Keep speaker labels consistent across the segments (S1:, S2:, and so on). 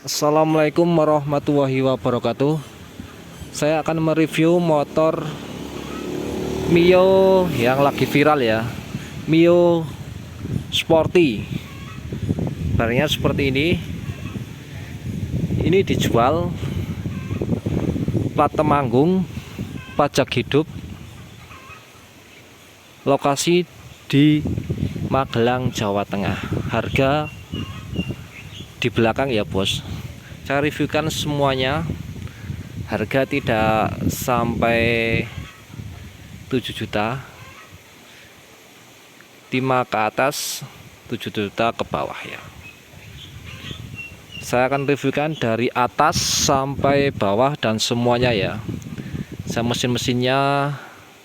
S1: Assalamualaikum warahmatullahi wabarakatuh. Saya akan mereview motor Mio yang lagi viral ya, Mio Sporty. Barangnya seperti ini. Ini dijual plat Temanggung, pajak hidup, lokasi di Magelang, Jawa Tengah. Harga di belakang ya bos. Saya reviewkan semuanya. Harga tidak sampai 7 juta, 5 ke atas, 7 juta ke bawah ya. Saya akan reviewkan dari atas sampai bawah dan semuanya ya. Saya mesin-mesinnya,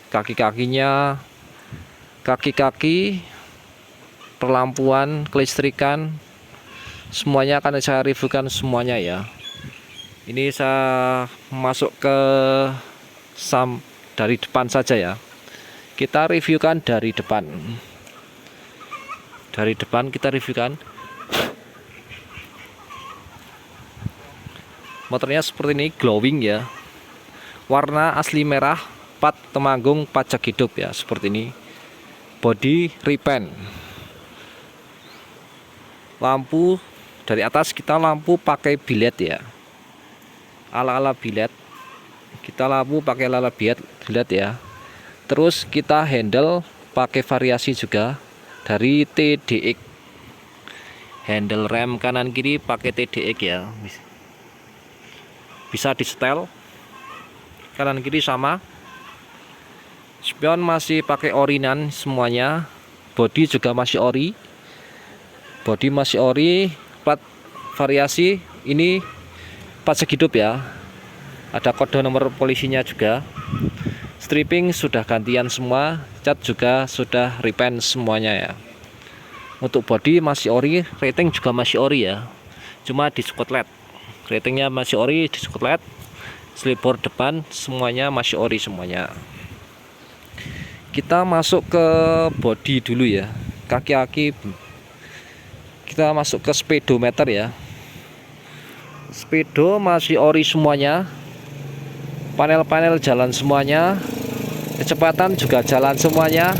S1: kaki-kakinya, kaki-kaki, perlampuan, kelistrikan, semuanya akan saya reviewkan semuanya ya. Ini saya masuk ke dari depan saja ya. Kita reviewkan dari depan. Dari depan kita reviewkan. Motornya seperti ini, glowing ya. Warna asli merah, plat Temanggung, pajak hidup ya, seperti ini. Body repaint. Lampu dari atas kita lampu pakai bilet ya. Ala-ala bilet. Kita lampu pakai ala-ala bilet ya. Terus kita handle pakai variasi juga dari TDX. Handle rem kanan kiri pakai TDX ya. Bisa di setel. Kanan kiri sama. Spion masih pakai orinan semuanya. Body juga masih ori. Body masih ori. Plat variasi ini pajak hidup ya. Ada kode nomor polisinya juga. Stripping sudah gantian semua. Cat juga sudah repaint semuanya ya. Untuk body masih ori. Rating juga masih ori ya. Cuma di skotlet. Ratingnya masih ori di skotlet. Slipboard depan semuanya masih ori semuanya. Kita masuk ke body dulu ya. Kaki-kaki kita masuk ke speedometer ya. Speedo masih ori semuanya. Panel-panel jalan semuanya. Kecepatan juga jalan semuanya.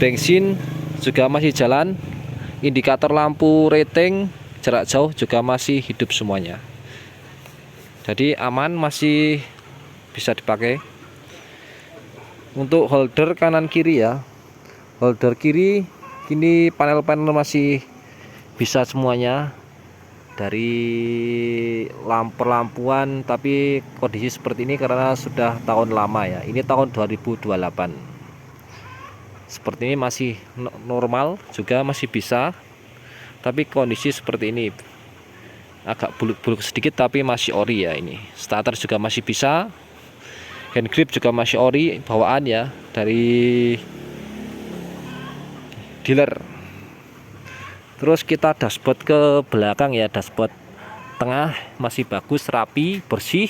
S1: Bensin juga masih jalan. Indikator lampu rating jarak jauh juga masih hidup semuanya. Jadi aman, masih bisa dipakai. Untuk holder kanan kiri ya. Holder kiri ini panel-panel masih bisa semuanya. Dari lampuan, tapi kondisi seperti ini karena sudah tahun lama ya. Ini tahun 2028. Seperti ini masih normal juga, masih bisa. Tapi kondisi seperti ini agak buluk-buluk sedikit tapi masih ori ya ini. Starter juga masih bisa. Hand grip juga masih ori bawaan ya dari dealer. Terus kita dashboard ke belakang ya, dashboard tengah masih bagus, rapi, bersih.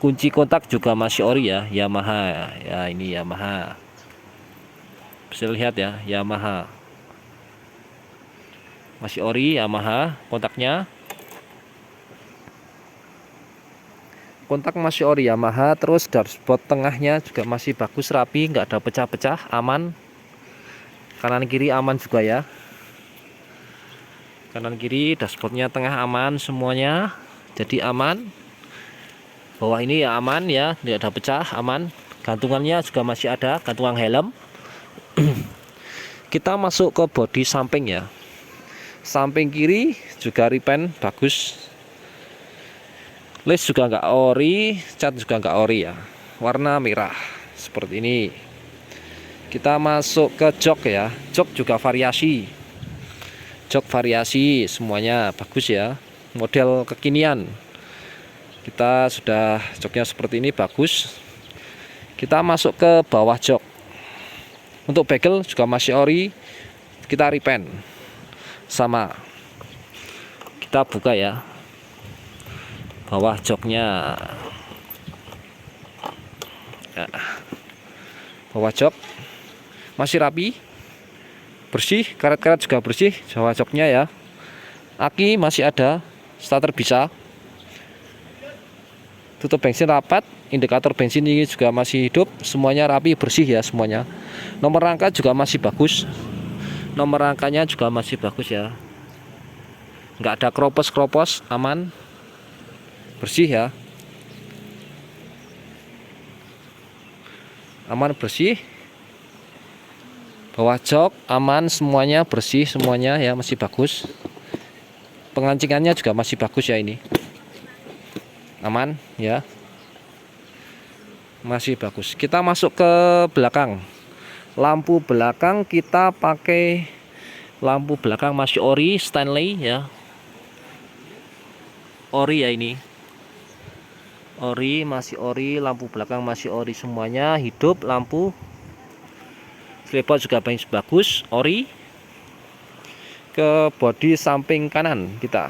S1: Kunci kontak juga masih ori ya, Yamaha ya, ini Yamaha. Bisa lihat ya, Yamaha. Masih ori Yamaha kontaknya. Kontak masih ori Yamaha. Terus dashboard tengahnya juga masih bagus, rapi, nggak ada pecah-pecah, aman. Kanan kiri aman juga ya. Kanan kiri dashboardnya tengah aman semuanya, jadi aman. Bawah ini ya aman ya, tidak ada pecah, aman. Gantungannya juga masih ada, gantungan helm. Kita masuk ke bodi samping ya. Samping kiri juga repaint bagus. List juga nggak ori, cat juga nggak ori ya. Warna merah seperti ini. Kita masuk ke jok ya. Jok juga variasi. Jok variasi semuanya bagus ya, model kekinian. Kita sudah joknya seperti ini bagus. Kita masuk ke bawah jok. Untuk bezel juga masih ori. Kita repaint sama. Kita buka ya bawah joknya. Bawah jok masih rapi, bersih, karet-karet juga bersih, bawah joknya ya. Aki masih ada starter bisa, tutup bensin rapat, indikator bensin ini juga masih hidup, semuanya rapi bersih ya semuanya. Nomor rangka juga masih bagus, nomor rangkanya juga masih bagus ya, nggak ada kropos, aman, bersih ya, aman bersih. Bawah jok aman, semuanya bersih semuanya ya, masih bagus. Pengancingannya juga masih bagus ya, ini aman ya, masih bagus. Kita masuk ke belakang. Lampu belakang kita pakai lampu belakang masih ori Stanley ya, ori ya, ini ori, masih ori, lampu belakang masih ori semuanya, hidup lampu. Tripod juga bagus, ori. Ke bodi samping kanan kita,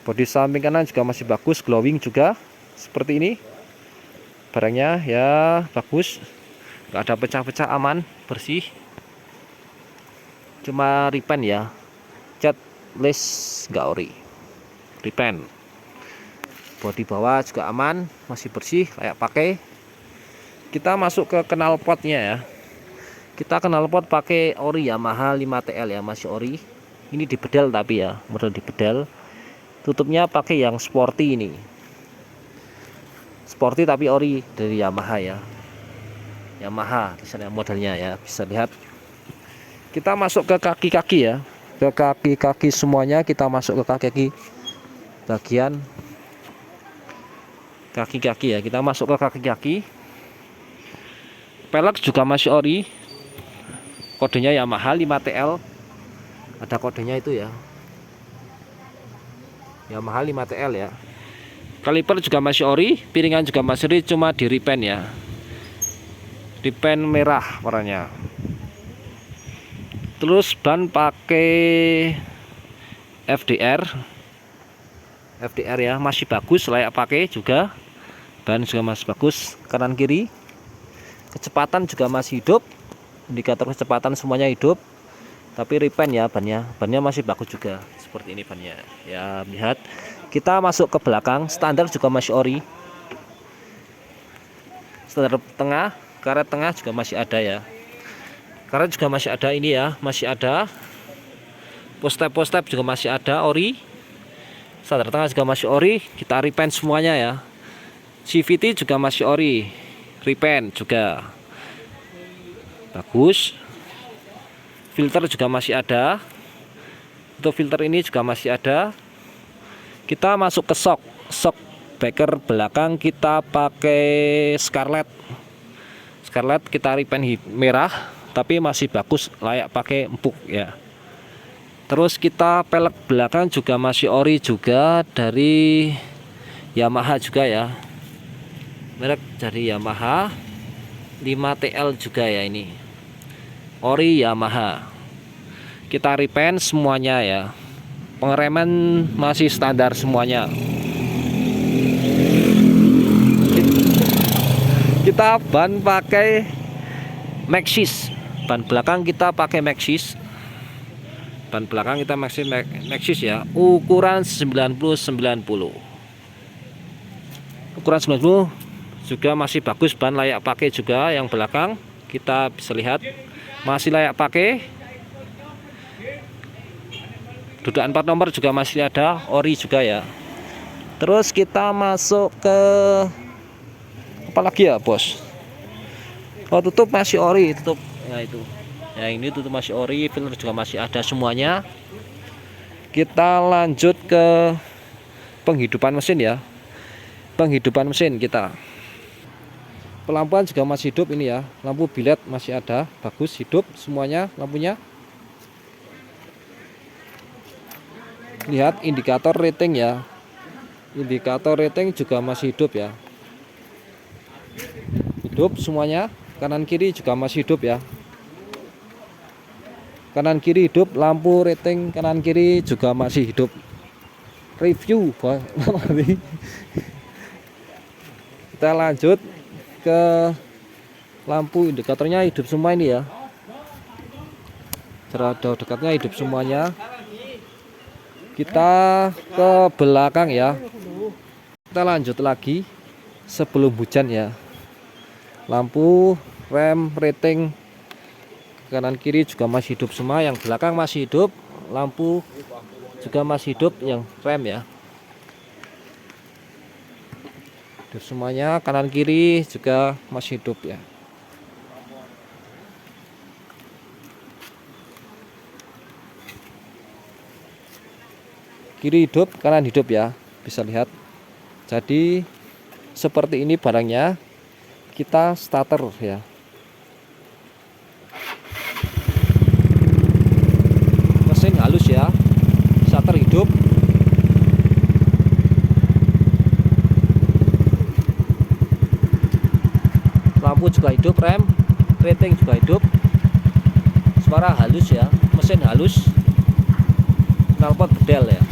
S1: bodi samping kanan juga masih bagus, glowing juga seperti ini. Barangnya ya bagus, nggak ada pecah-pecah, aman bersih. Cuma repaint ya, cat list nggak ori, repaint. Bodi bawah juga aman, masih bersih layak pakai. Kita masuk ke knalpotnya ya. Kita knalpot pakai ori Yamaha 5TL ya, masih ori. Ini dibedel tapi ya, model dibedel. Tutupnya pakai yang sporty ini. Sporty tapi ori dari Yamaha ya. Yamaha misalnya modelnya ya, bisa lihat. Kita masuk ke kaki-kaki ya. Ke kaki-kaki semuanya kita masuk ke kaki-kaki. Bagian kaki-kaki ya, kita masuk ke kaki-kaki. Pelek juga masih ori. Kodenya Yamaha 5TL, ada kodenya itu ya, Yamaha 5TL ya. Kaliper juga masih ori, piringan juga masih ori, cuma di repaint ya, repaint merah warnanya. Terus ban pakai FDR ya, masih bagus layak pakai juga, ban juga masih bagus. Kanan kiri kecepatan juga masih hidup, indikator kecepatan semuanya hidup, tapi repaint ya, bannya masih bagus juga seperti ini bannya ya. Lihat, kita masuk ke belakang, standar juga masih ori, standar tengah, karet tengah juga masih ada ya, karet juga masih ada ini ya, masih ada. Post-step juga masih ada ori, standar tengah juga masih ori, kita repaint semuanya ya. CVT juga masih ori, repaint juga bagus. Filter juga masih ada, untuk filter ini juga masih ada. Kita masuk ke shock breaker belakang kita pakai Scarlett kita repaint merah, tapi masih bagus layak pakai, empuk ya. Terus kita pelek belakang juga masih ori juga, dari Yamaha juga ya, merek dari Yamaha 5TL juga ya, ini ori Yamaha. Kita repaint semuanya ya, pengereman masih standar semuanya. Kita ban pakai Maxxis, ban belakang kita pakai Maxxis, ban belakang kita Maxxis ya, ukuran 90/90, ukuran 90 juga masih bagus, ban layak pakai juga. Yang belakang kita bisa lihat masih layak pakai. Dudukan 4 nomor juga masih ada, ori juga ya. Terus kita masuk ke apa lagi ya bos? Oh, tutup masih ori, tutup ya itu ya, ini tutup masih ori, filter juga masih ada semuanya. Kita lanjut ke penghidupan mesin ya, penghidupan mesin kita. Pelampuan juga masih hidup ini ya, lampu bilet masih ada, bagus, hidup semuanya lampunya. Lihat indikator rating ya, indikator rating juga masih hidup ya, hidup semuanya. Kanan kiri juga masih hidup ya, kanan kiri hidup, lampu rating kanan kiri juga masih hidup. Review kita lanjut ke lampu, indikatornya hidup semua ini ya, cerada dekatnya hidup semuanya. Kita ke belakang ya. Kita lanjut lagi sebelum hujan ya. Lampu, rem, rating kanan kiri juga masih hidup semua. Yang belakang masih hidup, lampu juga masih hidup, yang rem ya hidup semuanya. Kanan kiri juga masih hidup ya. Kiri hidup, kanan hidup ya, bisa lihat. Jadi seperti ini barangnya. Kita starter ya. Mesin halus ya, starter hidup. Lampu juga hidup, rem, rating juga hidup. Suara halus ya, mesin halus. Knalpot bedel ya.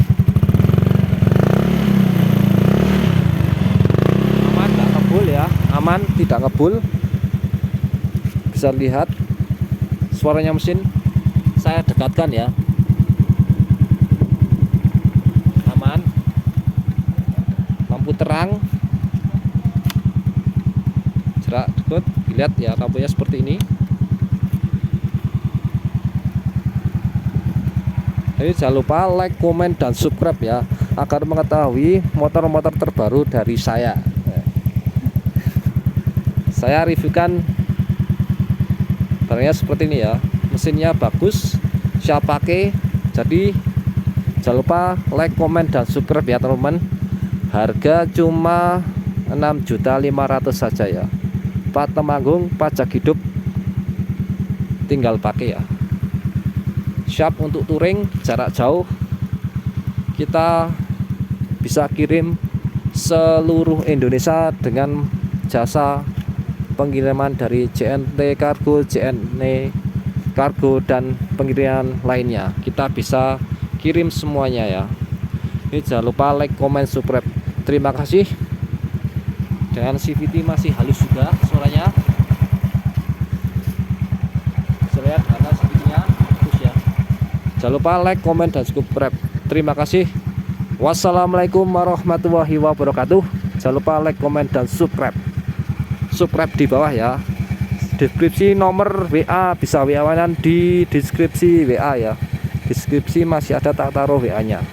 S1: Ya, aman, tidak ngebul. Bisa lihat suaranya mesin. Saya dekatkan ya. Aman. Lampu terang. Jerak dekat, lihat ya, lampunya seperti ini. Jadi jangan lupa like, komen, dan subscribe ya, agar mengetahui motor-motor terbaru dari saya. Saya reviewkan barangnya seperti ini ya. Mesinnya bagus, siap pakai. Jadi jangan lupa like, komen, dan subscribe ya teman-teman. Harga cuma 6.500.000 saja ya. Plat Temanggung, pajak hidup, tinggal pakai ya. Siap untuk touring jarak jauh. Kita bisa kirim seluruh Indonesia dengan jasa pengiriman dari JNT Kargo, JNE Kargo, dan pengiriman lainnya. Kita bisa kirim semuanya ya. Ini jangan lupa like, comment, subscribe. Terima kasih. Dengan CVT masih halus juga suaranya. Bisa lihat karena CVT-nya bagus ya. Jangan lupa like, comment, dan subscribe. Terima kasih. Wassalamualaikum warahmatullahi wabarakatuh. Jangan lupa like, comment, dan subscribe. Subscribe di bawah ya. Deskripsi nomor WA, bisa WA-an di deskripsi WA ya. Deskripsi masih ada, tak taruh WA-nya.